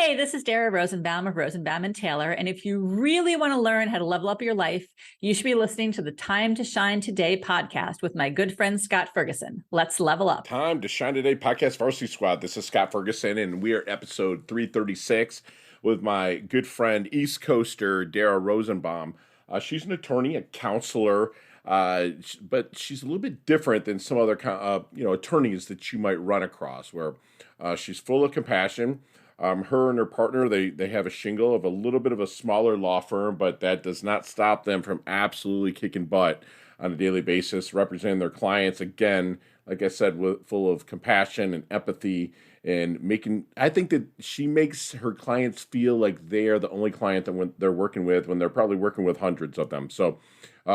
Hey, this is Dara Rosenbaum of Rosenbaum and Taylor. And if you really want to learn how to level up your life, you should be listening to the Time to Shine Today podcast with my good friend, Scott Ferguson. Let's level up. Time to Shine Today podcast Varsity Squad. This is Scott Ferguson, and we are episode 336 with my good friend, East Coaster, Dara Rosenbaum. She's an attorney, a counselor, but she's a little bit different than some other attorneys that you might run across, where she's full of compassion. Her and her partner, they have a shingle of a little bit of a smaller law firm, but that does not stop them from absolutely kicking butt on a daily basis, representing their clients. Again, like I said, full of compassion and empathy, and I think that she makes her clients feel like they are the only client that they're working with, when they're probably working with hundreds of them. So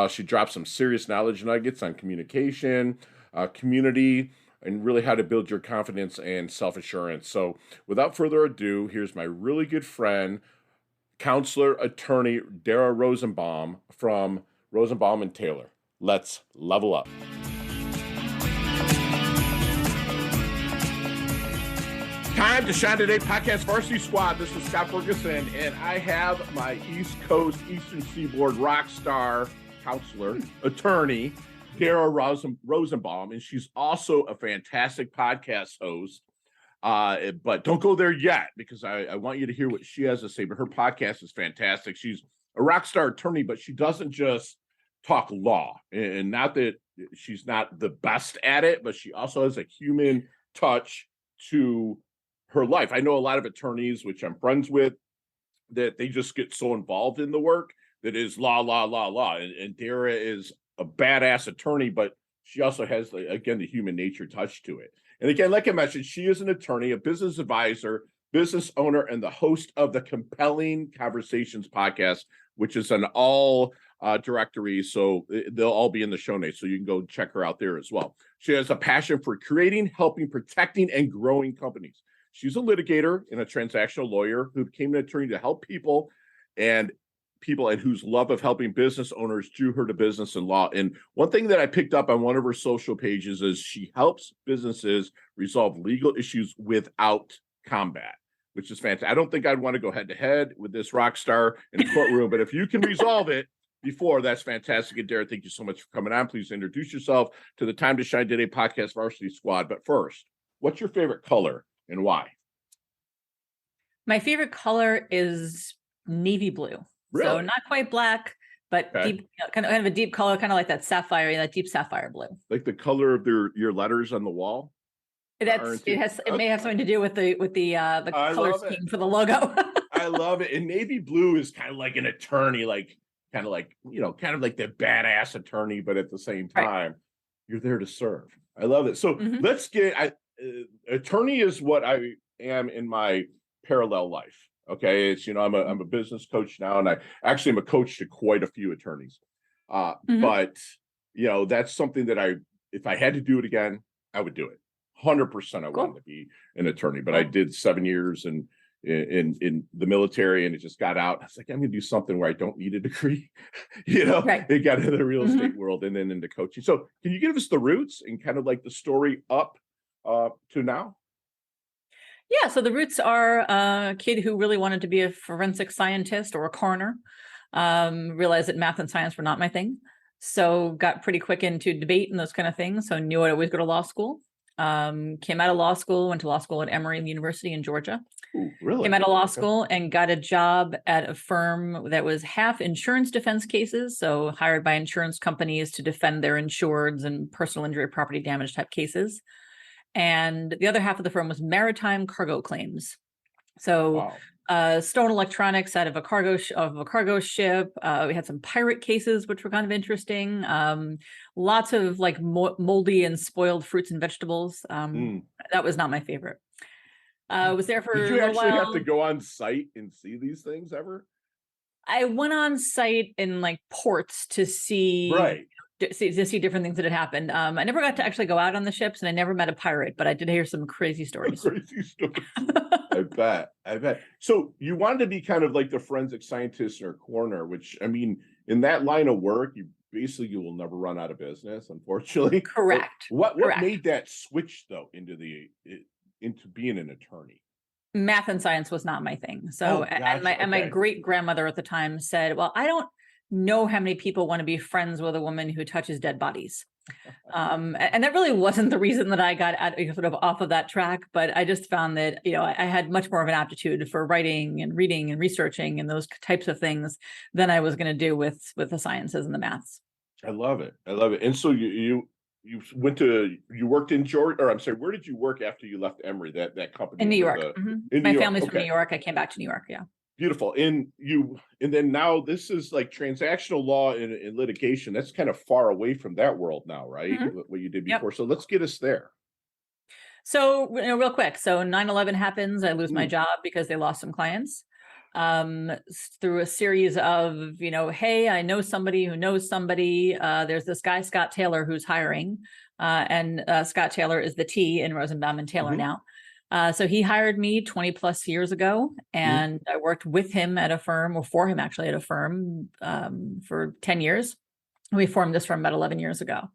she drops some serious knowledge nuggets on communication, community, and really how to build your confidence and self-assurance. So without further ado, here's my really good friend, counselor, attorney, Dara Rosenbaum from Rosenbaum and Taylor. Let's level up. Time to Shine Today podcast Varsity Squad. This is Scott Ferguson, and I have my East Coast, Eastern Seaboard rock star, counselor, attorney, Dara Rosenbaum, and she's also a fantastic podcast host. But don't go there yet, because I want you to hear what she has to say. But her podcast is fantastic. She's a rock star attorney, but she doesn't just talk law. And not that she's not the best at it, but she also has a human touch to her life. I know a lot of attorneys, which I'm friends with, that they just get so involved in the work that is law. And Dara is a badass attorney, but she also has, again, the human nature touch to it. And again, like I mentioned, she is an attorney, a business advisor, business owner, and the host of the Compelling Conversations podcast, which is an all directory. So they'll all be in the show notes, so you can go check her out there as well. She has a passion for creating, helping, protecting, and growing companies. She's a litigator and a transactional lawyer who became an attorney to help people and whose love of helping business owners drew her to business and law. And one thing that I picked up on one of her social pages is she helps businesses resolve legal issues without combat, which is fantastic. I don't think I'd want to go head to head with this rock star in a courtroom, but if you can resolve it before, that's fantastic. And Dara, thank you so much for coming on. Please introduce yourself to the Time to Shine Today podcast Varsity Squad. But first, what's your favorite color and why? My favorite color is navy blue. Really? So not quite black, but Okay. deep, kind of a deep color, kind of like that sapphire, that deep sapphire blue. Like the color of your letters on the wall? It may have something to do with the color scheme for the logo. I love it. And navy blue is kind of like an attorney, kind of like the badass attorney, but at the same time, you're there to serve. I love it. So let's get attorney is what I am in my parallel life. Okay, it's I'm a business coach now, and I actually am a coach to quite a few attorneys. But that's something that if I had to do it again, I would do it. 100%. I wanted to be an attorney, but I did 7 years in the military, and it just got out. I was like, I'm going to do something where I don't need a degree. It got into the real estate world and then into coaching. So, can you give us the roots and kind of like the story up to now? Yeah, so the roots are a kid who really wanted to be a forensic scientist or a coroner. Realized that math and science were not my thing. So got pretty quick into debate and those kind of things. So knew I'd always go to law school. Came out of law school, went to law school at Emory University in Georgia. Ooh, really? Came out of law school and got a job at a firm that was half insurance defense cases. So hired by insurance companies to defend their insureds and personal injury, property damage type cases. And the other half of the firm was maritime cargo claims. So stolen electronics out of a cargo ship. We had some pirate cases, which were kind of interesting. Lots of like moldy and spoiled fruits and vegetables. That was not my favorite. Was there for Did you a actually while. have to go on site and see these things ever? I went on site in like ports to see different things that had happened. I never got to actually go out on the ships, and I never met a pirate, but I did hear some crazy stories. I bet. So you wanted to be kind of like the forensic scientist or coroner, which, I mean, in that line of work, you will never run out of business, unfortunately. Correct. What made that switch though into being an attorney? Math and science was not my thing. Oh, So, and gotcha. my Okay. great grandmother at the time said, "Well, I don't know how many people want to be friends with a woman who touches dead bodies." And that really wasn't the reason that I got sort of off of that track, but I just found that, I had much more of an aptitude for writing and reading and researching and those types of things than I was going to do with the sciences and the maths. I love it. I love it. And so you worked in Georgia, or I'm sorry, where did you work after you left Emory, that company In New under York. the Mhm. in New My York? family's from New Okay. York. I came back to New York. Yeah. Beautiful. And then now this is like transactional law and litigation. That's kind of far away from that world now, right? Mhm. What you did Yep. before. So let's get us there. So, real quick. So 9/11 happens. I lose my Mm. job because they lost some clients. Through a series of, hey, I know somebody who knows somebody. There's this guy, Scott Taylor, who's hiring. And Scott Taylor is the T in Rosenbaum and Taylor Mhm. now. So he hired me 20 plus years ago, and I worked with him at a firm, or for him actually at a firm, for 10 years. We formed this firm about 11 years ago.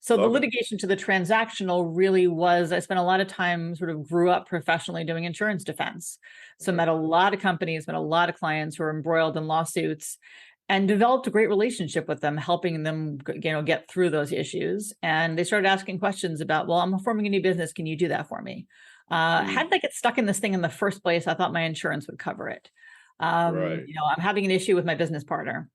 So the Love it. litigation to the transactional really was, I spent a lot of time, sort of grew up professionally doing insurance defense. So met a lot of companies, met a lot of clients who were embroiled in lawsuits, and developed a great relationship with them, helping them, get through those issues. And they started asking questions about, well, I'm forming a new business. Can you do that for me? How did I get stuck in this thing in the first place? I thought my insurance would cover it. Right. I'm having an issue with my business partner.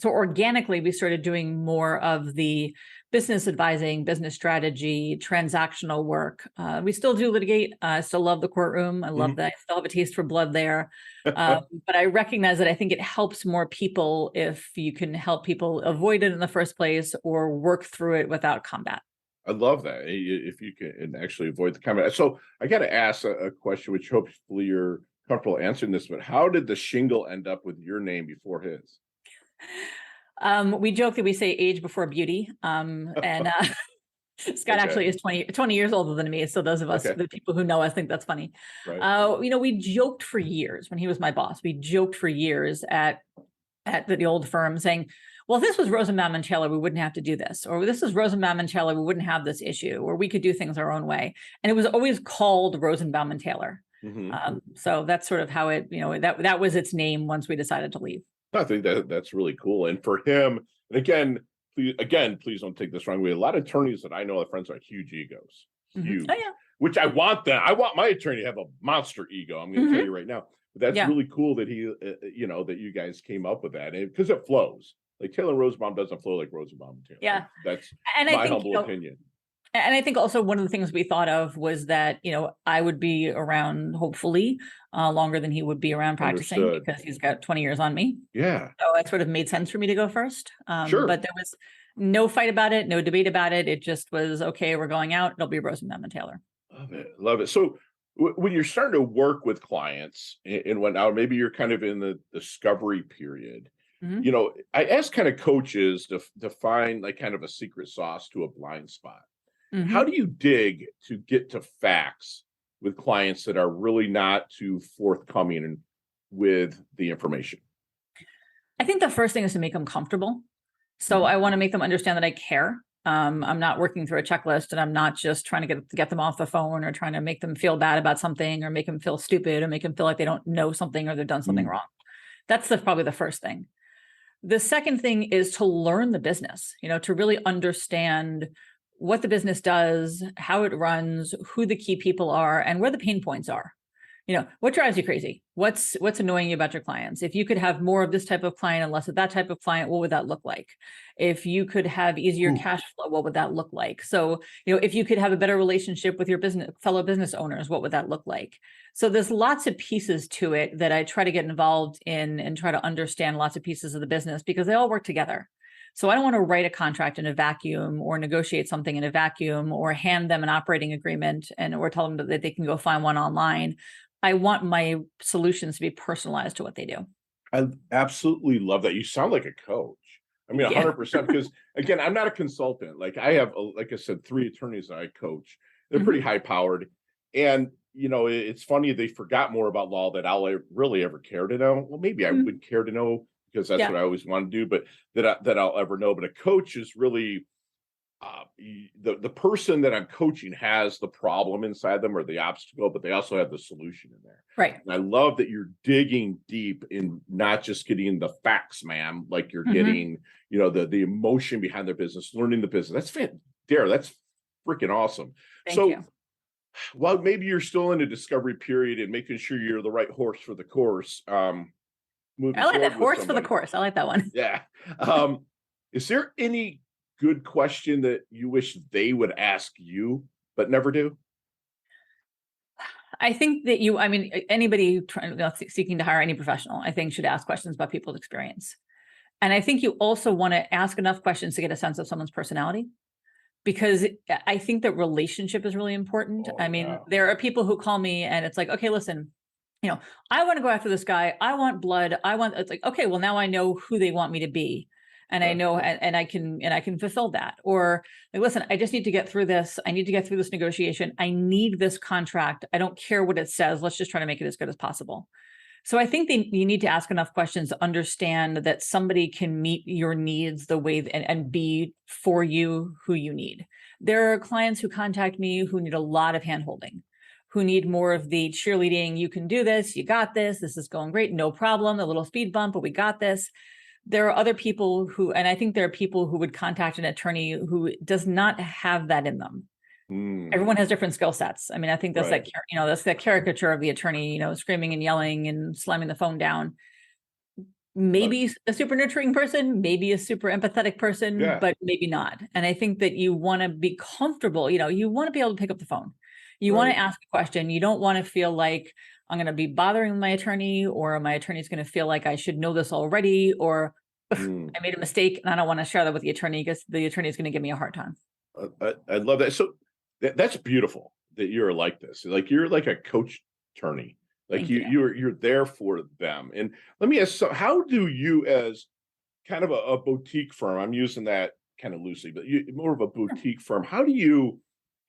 So organically, we started doing more of the business advising, business strategy, transactional work. We still do litigate. I still love the courtroom. I love that. I still have a taste for blood there. But I recognize that I think it helps more people if you can help people avoid it in the first place or work through it without combat. I love that. If you can actually avoid the comment. So I got to ask a question, which hopefully you're comfortable answering this, but how did the shingle end up with your name before his? We joke that we say age before beauty. And Scott Okay. actually is 20 years older than me. So those of us, Okay. the people who know us, think that's funny. Right. We joked for years when he was my boss. We joked for years at the old firm saying, well, if this was Rosenbaum and Taylor, we wouldn't have to do this. Or this is Rosenbaum and Taylor, we wouldn't have this issue. Or we could do things our own way. And it was always called Rosenbaum and Taylor. So that's sort of how it, that was its name once we decided to leave. I think that's really cool. And for him, and please don't take this wrong way. A lot of attorneys that I know, the friends are huge egos, huge, Oh, yeah. which I want that. I want my attorney to have a monster ego. I'm going to tell you right now. But that's Yeah. really cool that that you guys came up with that, because it flows. Like Taylor Rosenbaum doesn't flow like Rosenbaum and Taylor. Yeah. That's And my humble opinion. And I think also one of the things we thought of was that, I would be around, hopefully, longer than he would be around practicing. Understood. Because he's got 20 years on me. Yeah. So it sort of made sense for me to go first. Sure. But there was no fight about it, no debate about it. It just was, okay, we're going out. It'll be Rosenbaum and Taylor. Love it. Love it. So when you're starting to work with clients and whatnot, maybe you're kind of in the discovery period. I ask kind of coaches to find like kind of a secret sauce to a blind spot. How do you dig to get to facts with clients that are really not too forthcoming with the information? I think the first thing is to make them comfortable. So I want to make them understand that I care. I'm not working through a checklist, and I'm not just trying to get them off the phone or trying to make them feel bad about something or make them feel stupid or make them feel like they don't know something or they've done something wrong. That's probably the first thing. The second thing is to learn the business, to really understand what the business does, how it runs, who the key people are, and where the pain points are. What drives you crazy? What's annoying you about your clients? If you could have more of this type of client and less of that type of client, what would that look like? If you could have easier cash flow, what would that look like? So, if you could have a better relationship with your fellow business owners, what would that look like? So there's lots of pieces to it that I try to get involved in and try to understand lots of pieces of the business because they all work together. So I don't want to write a contract in a vacuum or negotiate something in a vacuum or hand them an operating agreement or tell them that they can go find one online. I want my solutions to be personalized to what they do. I absolutely love that. You sound like a coach. I mean, 100%, because again, I'm not a consultant. Like I have, like I said, 3 attorneys that I coach. They're pretty high powered. And, it's funny, they forgot more about law that I'll really ever care to know. Well, maybe I would care to know because that's what I always want to do, but that I'll ever know. But a coach is really, the person that I'm coaching has the problem inside them or the obstacle, but they also have the solution in there. Right. And I love that you're digging deep in not just getting the facts, ma'am, like you're getting, the emotion behind their business, learning the business. That's Dara, that's freaking awesome. Thank So you. while maybe you're still in a discovery period and making sure you're the right horse for the course, moving I like that, forward with horse for the somebody. course. I like that one. Yeah. Is there any good question that you wish they would ask you, but never do? I think that anybody seeking to hire any professional, I think should ask questions about people's experience. And I think you also want to ask enough questions to get a sense of someone's personality, because I think that relationship is really important. Oh, yeah. There are people who call me and it's like, okay, listen, I want to go after this guy. I want blood. It's like, okay, well, now I know who they want me to be. And I know, and I can fulfill that. Or like, listen, I just need to get through this. I need to get through this negotiation. I need this contract. I don't care what it says. Let's just try to make it as good as possible. So I think you need to ask enough questions to understand that somebody can meet your needs the way and be for you who you need. There are clients who contact me who need a lot of handholding, who need more of the cheerleading. You can do this. You got this. This is going great. No problem. A little speed bump, but we got this. There are other people and I think there are people who would contact an attorney who does not have that in them. Everyone has different skill sets. I think that's Right. that's that caricature of the attorney, screaming and yelling and slamming the phone down. Maybe a super nurturing person, maybe a super empathetic person, Yeah. but maybe not. And I think that you want to be comfortable, you want to be able to pick up the phone. You want to ask a question. You don't want to feel like I'm going to be bothering my attorney, or my attorney's going to feel like I should know this already, or I made a mistake and I don't want to share that with the attorney because the attorney is going to give me a hard time. I love that. So that's beautiful that you're like this. Like you're like a coach attorney. Like you're there for them. And let me ask, so how do you, as kind of a boutique firm, I'm using that kind of loosely, but more of a boutique firm, how do you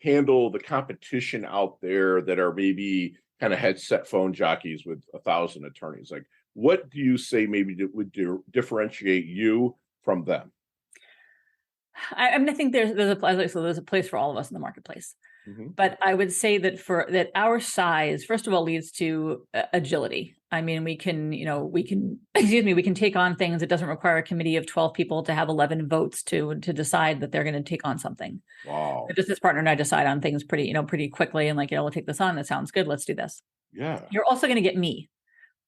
handle the competition out there that are maybe kind of headset phone jockeys with 1,000 attorneys? Like, what do you say maybe would differentiate you from them? I think there's a place for all of us in the marketplace. But I would say that our size, first of all, leads to agility. We can we can take on things. It doesn't require a committee of 12 people to have 11 votes to decide that they're going to take on something. Wow. The business partner and I decide on things pretty quickly, and we'll take this on. That sounds good. Let's do this. Yeah. You're also going to get me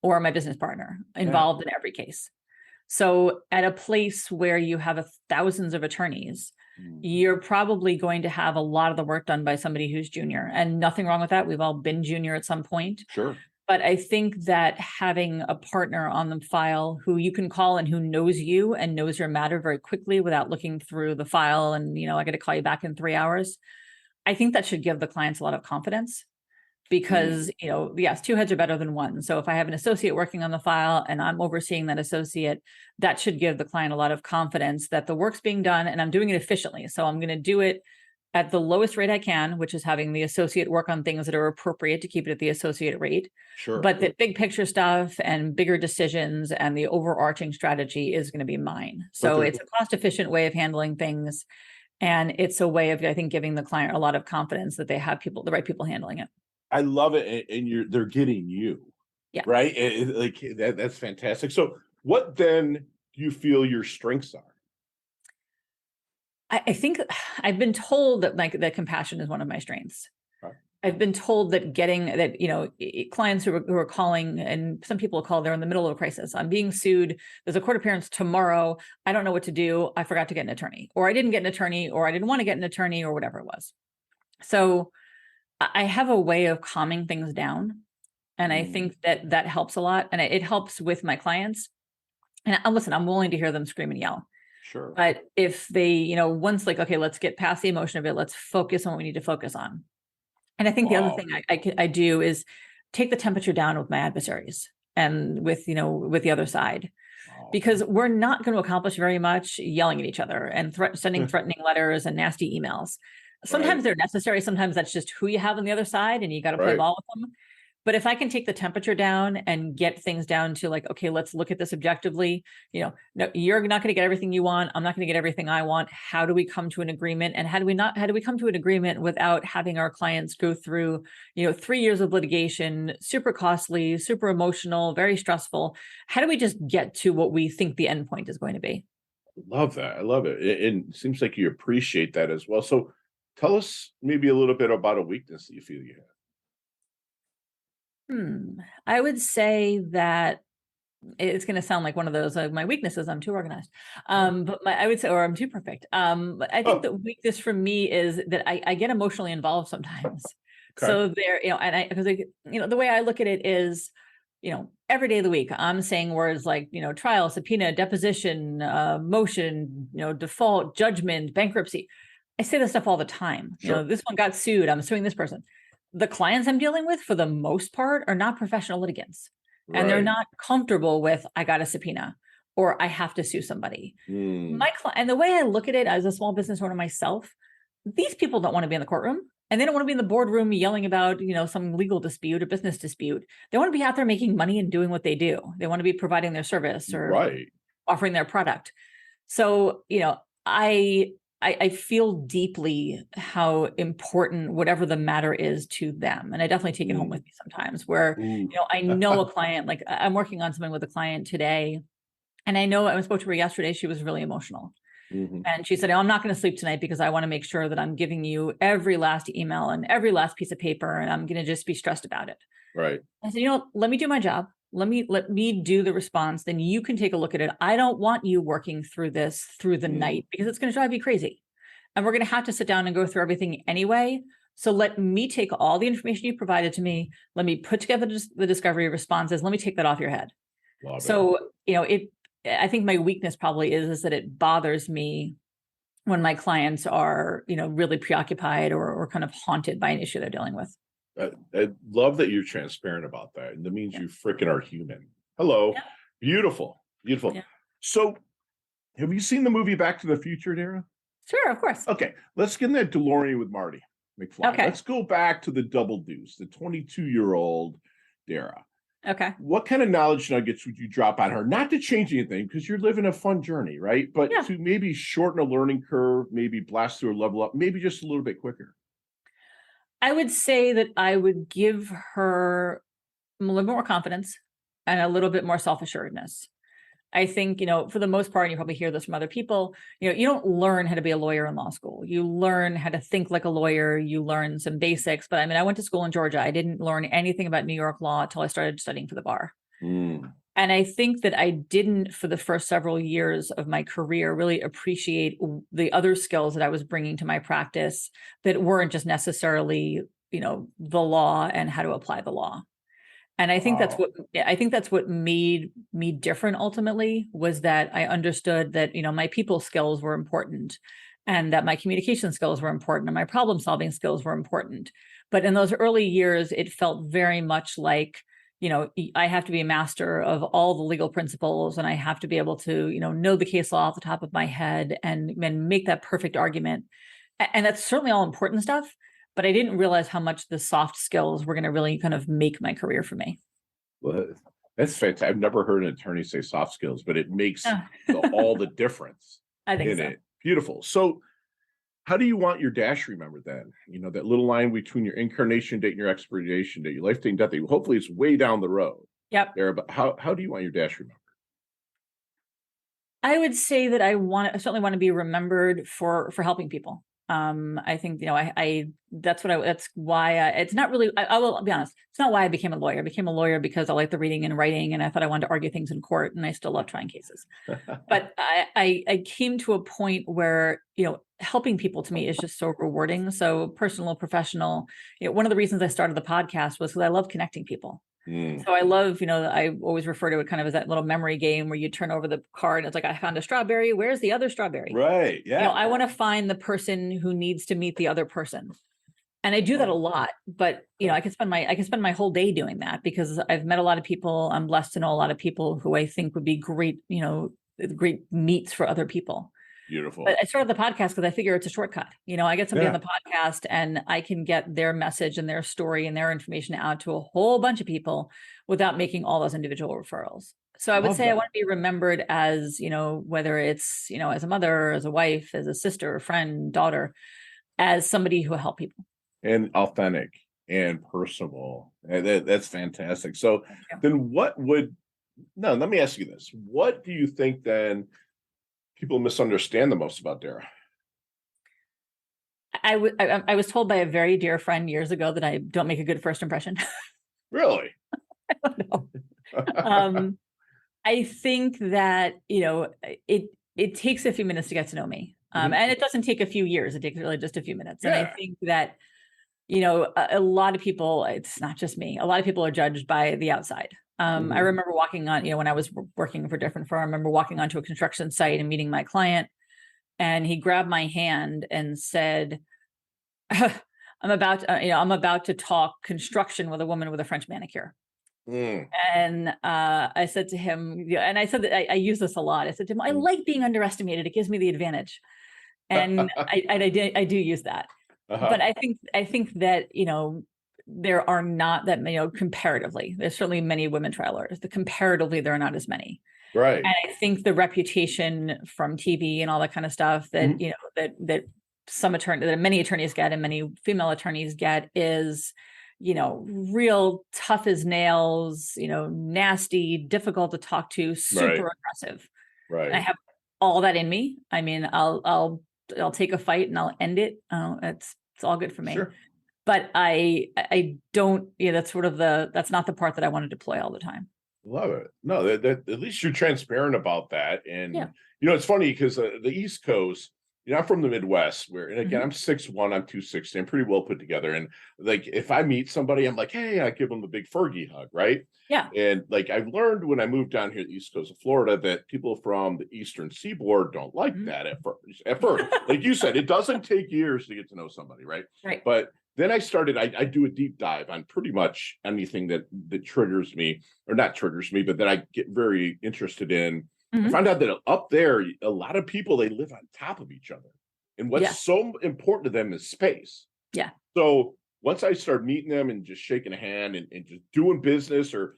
or my business partner involved in every case. So at a place where you have thousands of attorneys, you're probably going to have a lot of the work done by somebody who's junior, and nothing wrong with that. We've all been junior at some point. Sure. But I think that having a partner on the file who you can call and who knows you and knows your matter very quickly without looking through the file and, I got to call you back in 3 hours. I think that should give the clients a lot of confidence. Because, yes, 2 heads are better than one. So if I have an associate working on the file and I'm overseeing that associate, that should give the client a lot of confidence that the work's being done and I'm doing it efficiently. So I'm going to do it at the lowest rate I can, which is having the associate work on things that are appropriate to keep it at the associate rate. Sure. But the big picture stuff and bigger decisions and the overarching strategy is going to be mine. So it's a cost efficient way of handling things. And it's a way of, I think, giving the client a lot of confidence that they have the right people handling it. I love it, and they're getting you, right? Like that's fantastic. So, what then do you feel your strengths are? I think I've been told that that compassion is one of my strengths. Right. I've been told that clients who are calling, and some people call, they're in the middle of a crisis. I'm being sued. There's a court appearance tomorrow. I don't know what to do. I forgot to get an attorney, or I didn't get an attorney, or I didn't want to get an attorney, or whatever it was. So I have a way of calming things down. And I think that helps a lot. And it helps with my clients. And listen, I'm willing to hear them scream and yell. Sure. But if they, once okay, let's get past the emotion of it. Let's focus on what we need to focus on. And I think the other thing I do is take the temperature down with my adversaries and with the other side. Because we're not going to accomplish very much yelling at each other and sending threatening letters and nasty emails. Sometimes they're necessary. Sometimes that's just who you have on the other side and you got to play ball with them. But if I can take the temperature down and get things down to like, okay, let's look at this objectively, no, you're not going to get everything you want. I'm not going to get everything I want. How do we come to an agreement? And how do we come to an agreement without having our clients go through, 3 years of litigation, super costly, super emotional, very stressful? How do we just get to what we think the endpoint is going to be? Love that. I love it. And it seems like you appreciate that as well. So tell us maybe a little bit about a weakness that you feel you have. I would say that it's going to sound like one of those, my weaknesses, I'm too organized. But I would say, or I'm too perfect. But I think the weakness for me is that I get emotionally involved sometimes. Okay. So there, because the way I look at it is, every day of the week, I'm saying words like, trial, subpoena, deposition, motion, default, judgment, bankruptcy. I say this stuff all the time. Sure. This one got sued. I'm suing this person. The clients I'm dealing with, for the most part, are not professional litigants. And they're Right. not comfortable with, I got a subpoena or I have to sue somebody. Mm. And the way I look at it as a small business owner myself, these people don't want to be in the courtroom and they don't want to be in the boardroom yelling about, some legal dispute or business dispute. They want to be out there making money and doing what they do. They want to be providing their service or Right. offering their product. So, I feel deeply how important whatever the matter is to them. And I definitely take it home with me sometimes where, I know a client, like I'm working on something with a client today. And I know I spoke to her yesterday. She was really emotional. Mm-hmm. And she said, I'm not going to sleep tonight because I want to make sure that I'm giving you every last email and every last piece of paper. And I'm going to just be stressed about it. Right. I said, let me do my job. Let me do the response. Then you can take a look at it. I don't want you working through this through the night because it's going to drive you crazy. And we're going to have to sit down and go through everything anyway. So let me take all the information you provided to me. Let me put together the discovery responses. Let me take that off your head. Love so, I think my weakness probably is that it bothers me when my clients are, really preoccupied or kind of haunted by an issue they're dealing with. I love that you're transparent about that. And that means you freaking are human. Hello. Yeah. Beautiful. Beautiful. Yeah. So have you seen the movie Back to the Future, Dara? Sure, of course. Okay. Let's get in that DeLorean with Marty McFly. Okay. Let's go back to the Double Deuce, the 22-year-old Dara. Okay. What kind of knowledge nuggets would you drop on her? Not to change anything, because you're living a fun journey, right? But to maybe shorten a learning curve, maybe blast through a level up, maybe just a little bit quicker. I would say that I would give her a little more confidence and a little bit more self-assuredness. I think, for the most part, and you probably hear this from other people, you don't learn how to be a lawyer in law school. You learn how to think like a lawyer. You learn some basics. But I went to school in Georgia. I didn't learn anything about New York law until I started studying for the bar. And I think that I didn't, for the first several years of my career, really appreciate the other skills that I was bringing to my practice that weren't just necessarily, the law and how to apply the law. And I think that's what made me different ultimately, was that I understood that, my people skills were important and that my communication skills were important and my problem solving skills were important. But in those early years, it felt very much like, I have to be a master of all the legal principles and I have to be able to, know the case law off the top of my head and make that perfect argument. And that's certainly all important stuff. But I didn't realize how much the soft skills were going to really kind of make my career for me. Well, that's fantastic. I've never heard an attorney say soft skills, but it makes all the difference. I think in so. It. Beautiful. So how do you want your dash remembered then? That little line between your incarnation date and your expiration date, your life date and death date. Hopefully it's way down the road. Yep. There, but how do you want your dash remembered? I would say that I certainly want to be remembered for helping people. I think, that's why it's not really, I will be honest. It's not why I became a lawyer. I became a lawyer because I like the reading and writing and I thought I wanted to argue things in court and I still love trying cases. But I came to a point where, helping people to me is just so rewarding. So personal, professional, one of the reasons I started the podcast was because I love connecting people. So I love, I always refer to it kind of as that little memory game where you turn over the card and it's like, I found a strawberry. Where's the other strawberry? Right. Yeah. I want to find the person who needs to meet the other person. And I do that a lot, but I can spend my whole day doing that because I've met a lot of people. I'm blessed to know a lot of people who I think would be great, great meets for other people. Beautiful. But I started the podcast because I figure it's a shortcut. I get somebody on Yeah. the podcast and I can get their message and their story and their information out to a whole bunch of people without making all those individual referrals. So I would Love say I that. want to be remembered as, whether it's, as a mother, as a wife, as a sister, friend, daughter, as somebody who helped people. And authentic and personable. And that's fantastic. So then let me ask you this. What do you think then people misunderstand the most about Dara? I was told by a very dear friend years ago that I don't make a good first impression. Really? I don't know. I think that, it takes a few minutes to get to know me. And it doesn't take a few years. It takes really just a few minutes. And I think that, a lot of people, it's not just me, a lot of people are judged by the outside. I remember walking on, when I was working for a different firm, I remember walking onto a construction site and meeting my client, and he grabbed my hand and said, I'm about to talk construction with a woman with a French manicure. And I said to him, and I said that I use this a lot. I said to him, I like being underestimated. It gives me the advantage. And I do use that. But I think that, there are not that many, comparatively, there's certainly many women trial lawyers. Comparatively, there are not as many. Right. And I think the reputation from TV and all that kind of stuff that, that many attorneys get and many female attorneys get is, real tough as nails, nasty, difficult to talk to, super aggressive. Right. And I have all that in me. I mean, I'll take a fight and I'll end it. It's all good for me. Sure. But I don't, that's that's not the part that I want to deploy all the time. Love it. No, that at least you're transparent about that. And it's funny because the East Coast, I'm from the Midwest, and again, I'm 6'1", I'm 260, I'm pretty well put together. And like, if I meet somebody, I'm like, hey, I give them the big Fergie hug, right? Yeah. And like, I've learned when I moved down here to the East Coast of Florida that people from the Eastern Seaboard don't like that at first. Like you said, it doesn't take years to get to know somebody, right? Right. But then I started, I do a deep dive on pretty much anything that triggers me, or not triggers me, but that I get very interested in. I found out that up there, a lot of people, they live on top of each other. And what's so important to them is space. Yeah. So once I started meeting them and just shaking a hand and just doing business, or,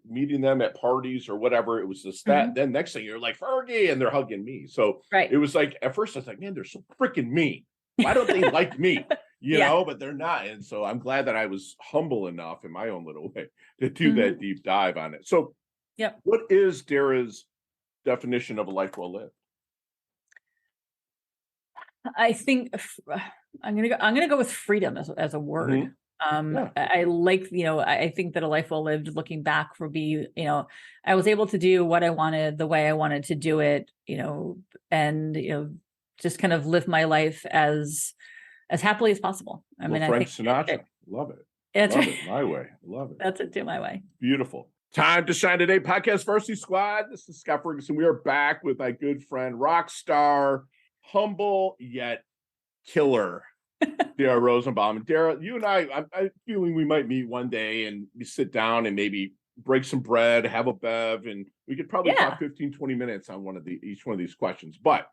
meeting them at parties or whatever, it was just that. Then next thing you're like, Fergie, and they're hugging me. So it was like, at first I was like, man, they're so freaking mean. Why don't they like me? But they're not. And so I'm glad that I was humble enough in my own little way to do that deep dive on it. So what is Dara's definition of a life well lived? I think I'm gonna go with freedom as a word. I like, I think that a life well lived, looking back, would be, I was able to do what I wanted the way I wanted to do it, and just kind of live my life as happily as possible. I mean, Frank I think Sinatra, love it. That's love right. it my way. Love it. That's it, do my way. Beautiful. Time to shine today, podcast Varsity Squad. This is Scott Ferguson. We are back with my good friend, rock star, humble yet killer, Dara Rosenbaum. And Dara, you and I'm feeling we might meet one day and we sit down and maybe break some bread, have a bev, and we could probably talk 15, 20 minutes on each one of these questions. But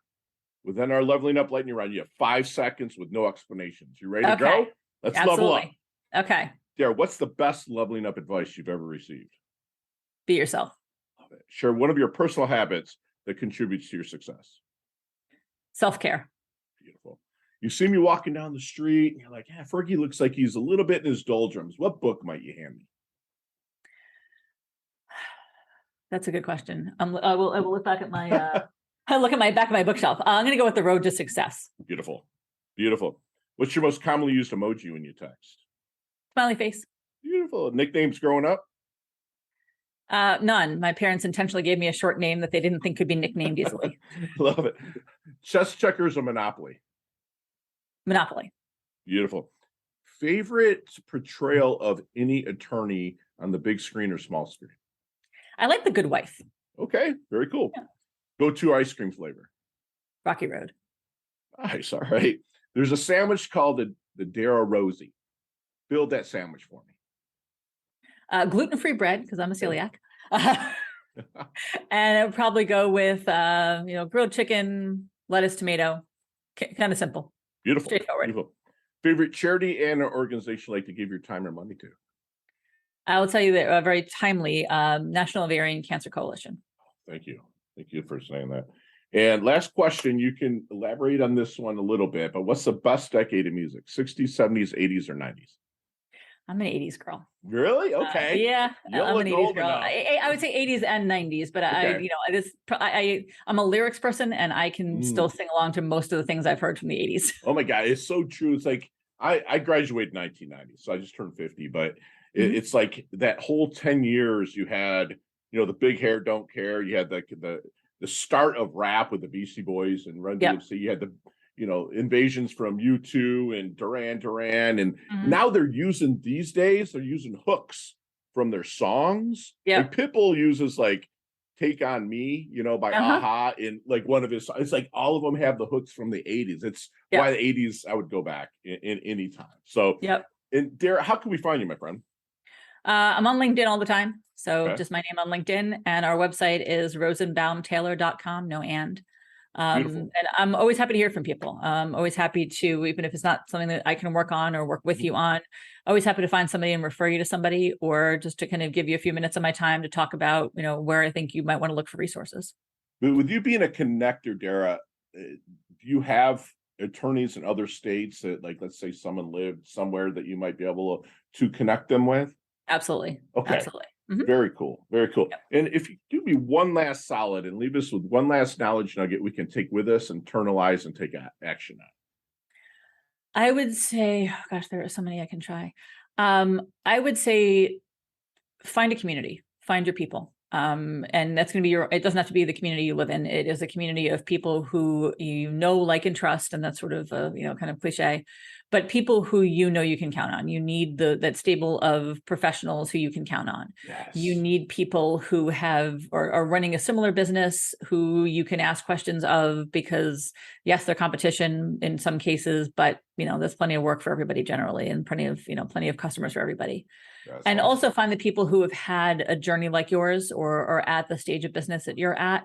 within our leveling up lightning round, you have 5 seconds with no explanations. You ready to go? Let's level up. Okay. Dara, what's the best leveling up advice you've ever received? Be yourself. Love it. Share one of your personal habits that contributes to your success. Self-care. Beautiful. You see me walking down the street and you're like, yeah, Fergie looks like he's a little bit in his doldrums. What book might you hand me? That's a good question. I will look back at my I look at my back of my bookshelf. I'm going to go with The Road to Success. Beautiful. Beautiful. What's your most commonly used emoji when you text? Smiley face. Beautiful. Nicknames growing up? None. My parents intentionally gave me a short name that they didn't think could be nicknamed easily. Love it. Chess, checkers, or Monopoly? Monopoly. Beautiful. Favorite portrayal of any attorney on the big screen or small screen? I like The Good Wife. Okay, very cool. Yeah. Go-to ice cream flavor? Rocky Road. Nice. All right. There's a sandwich called the Dara Rosie. Build that sandwich for me. Gluten-free bread, because I'm a celiac. And I would probably go with, grilled chicken, lettuce, tomato, kind of simple, Beautiful. straightforward. Beautiful. Favorite charity and an organization like to give your time or money to? I will tell you that very timely, National Ovarian Cancer Coalition. Thank you. Thank you for saying that. And last question, you can elaborate on this one a little bit, but what's the best decade of music? 60s, 70s, 80s, or 90s? I'm an 80s girl. Really? Okay. Yeah, You I'm look an 80s old girl. enough. I would say 80s and 90s, but Okay. I'm a lyrics person and I can still sing along to most of the things I've heard from the 80s. Oh my God, it's so true. It's like I graduated in 1990, so I just turned 50, but it's like that whole 10 years you had, the Big Hair Don't Care, you had the start of rap with the Beastie Boys and Run Yep. DMC, you had the invasions from U2 and Duran, and Mhm. now they're using hooks from their songs. Yeah. Like Pitbull uses like Take on Me, by Aha in like one of his, it's like all of them have the hooks from the 80s. It's why the 80s I would go back in any time. So, and Dara, how can we find you, my friend? I'm on LinkedIn all the time. So Okay. just my name on LinkedIn, and our website is rosenbaumtaylor.com, no and. And I'm always happy to hear from people. Always happy to, even if it's not something that I can work on or work with you on, always happy to find somebody and refer you to somebody, or just to kind of give you a few minutes of my time to talk about, where I think you might want to look for resources. But with you being a connector, Dara, do you have attorneys in other states that, like, let's say someone lived somewhere that you might be able to connect them with? Absolutely. Okay. Absolutely. Very cool. Very cool. Yep. And if you do me one last solid and leave us with one last knowledge nugget we can take with us, internalize, and take action on. I would say, oh gosh, there are so many I can try. I would say find a community, find your people. And that's going to be it doesn't have to be the community you live in. It is a community of people who like, and trust. And that's sort of kind of cliche, but people who you can count on. You need that stable of professionals who you can count on. Yes. You need people who are running a similar business who you can ask questions of, because yes, they're competition in some cases, but there's plenty of work for everybody generally, and plenty of customers for everybody. And also find the people who have had a journey like yours, or at the stage of business that you're at,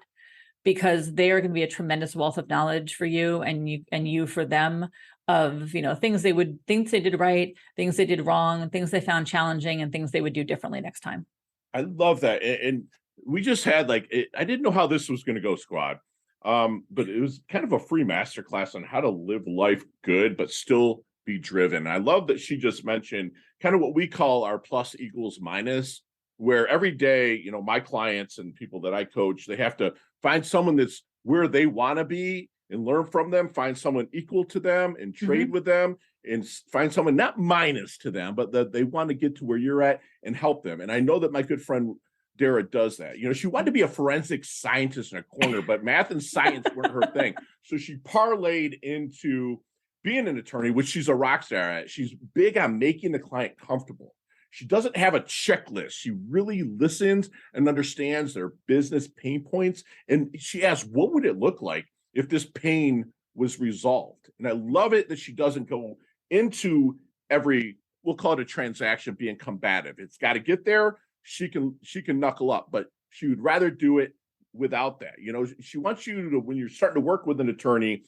because they are going to be a tremendous wealth of knowledge for you, and you for them, of things they did right, things they did wrong, things they found challenging, and things they would do differently next time. I love that. And we just had I didn't know how this was going to go, squad. But it was kind of a free masterclass on how to live life good, but still be driven. I love that she just mentioned kind of what we call our plus equals minus, where every day, my clients and people that I coach, they have to find someone that's where they want to be and learn from them, find someone equal to them and trade with them, and find someone not minus to them, but that they want to get to where you're at and help them. And I know that my good friend Dara does that. She wanted to be a forensic scientist in a corner, but math and science weren't her thing. So she parlayed into being an attorney, which she's a rock star at. She's big on making the client comfortable. She doesn't have a checklist. She really listens and understands their business pain points. And she asks, what would it look like if this pain was resolved? And I love it that she doesn't go into we'll call it a transaction, being combative. It's got to get there. She can knuckle up, but she would rather do it without that. She wants you to, when you're starting to work with an attorney,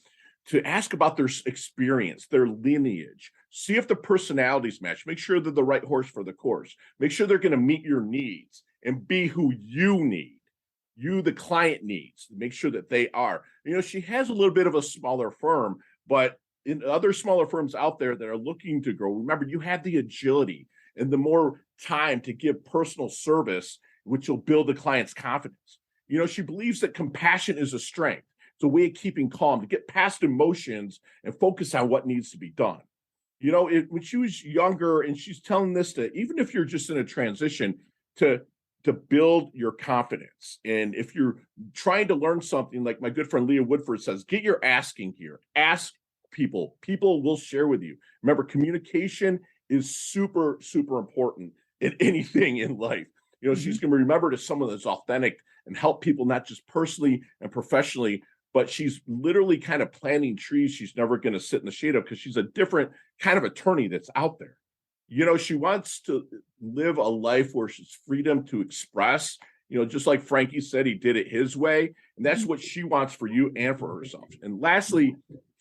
to ask about their experience, their lineage, see if the personalities match, make sure they're the right horse for the course, make sure they're going to meet your needs and be who you need, the client needs, make sure that they are. She has a little bit of a smaller firm, but in other smaller firms out there that are looking to grow, remember, you have the agility and the more time to give personal service, which will build the client's confidence. She believes that compassion is a strength. It's a way of keeping calm, to get past emotions and focus on what needs to be done. When she was younger, and she's telling this to, even if you're just in a transition, to build your confidence. And if you're trying to learn something, like my good friend Leah Woodford says, get your asking here. Ask people. People will share with you. Remember, communication is super, super important in anything in life. She's going to remember to someone that's authentic and help people, not just personally and professionally, but she's literally kind of planting trees she's never going to sit in the shade of, because she's a different kind of attorney that's out there. She wants to live a life where she's freedom to express, just like Frankie said, he did it his way. And that's what she wants for you and for herself. And lastly,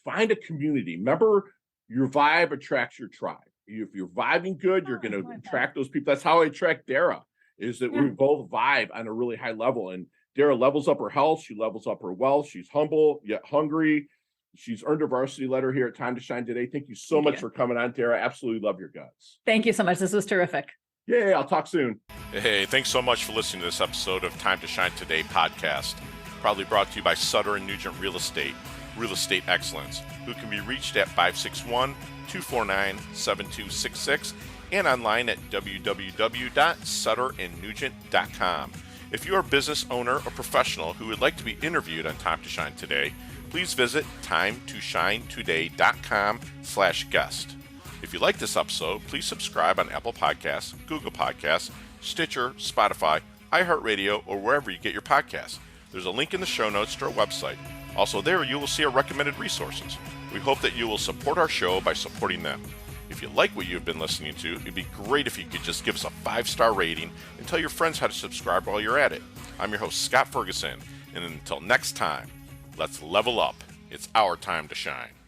find a community. Remember, your vibe attracts your tribe. If you're vibing good, you're going to attract those people. That's how I attract Dara, is that we both vibe on a really high level. And Dara levels up her health. She levels up her wealth. She's humble, yet hungry. She's earned a varsity letter here at Time to Shine today. Thank you so much for coming on, Dara. Absolutely love your guts. Thank you so much. This was terrific. Yeah, I'll talk soon. Hey, thanks so much for listening to this episode of Time to Shine Today podcast. Proudly brought to you by Sutter & Nugent Real Estate Excellence, who can be reached at 561-249-7266 and online at www.sutterandnugent.com. If you are a business owner or professional who would like to be interviewed on Time to Shine Today, please visit timetoshinetoday.com/guest. If you like this episode, please subscribe on Apple Podcasts, Google Podcasts, Stitcher, Spotify, iHeartRadio, or wherever you get your podcasts. There's a link in the show notes to our website. Also there, you will see our recommended resources. We hope that you will support our show by supporting them. If you like what you've been listening to, it'd be great if you could just give us a 5-star rating and tell your friends how to subscribe while you're at it. I'm your host, Scott Ferguson, and until next time, let's level up. It's our time to shine.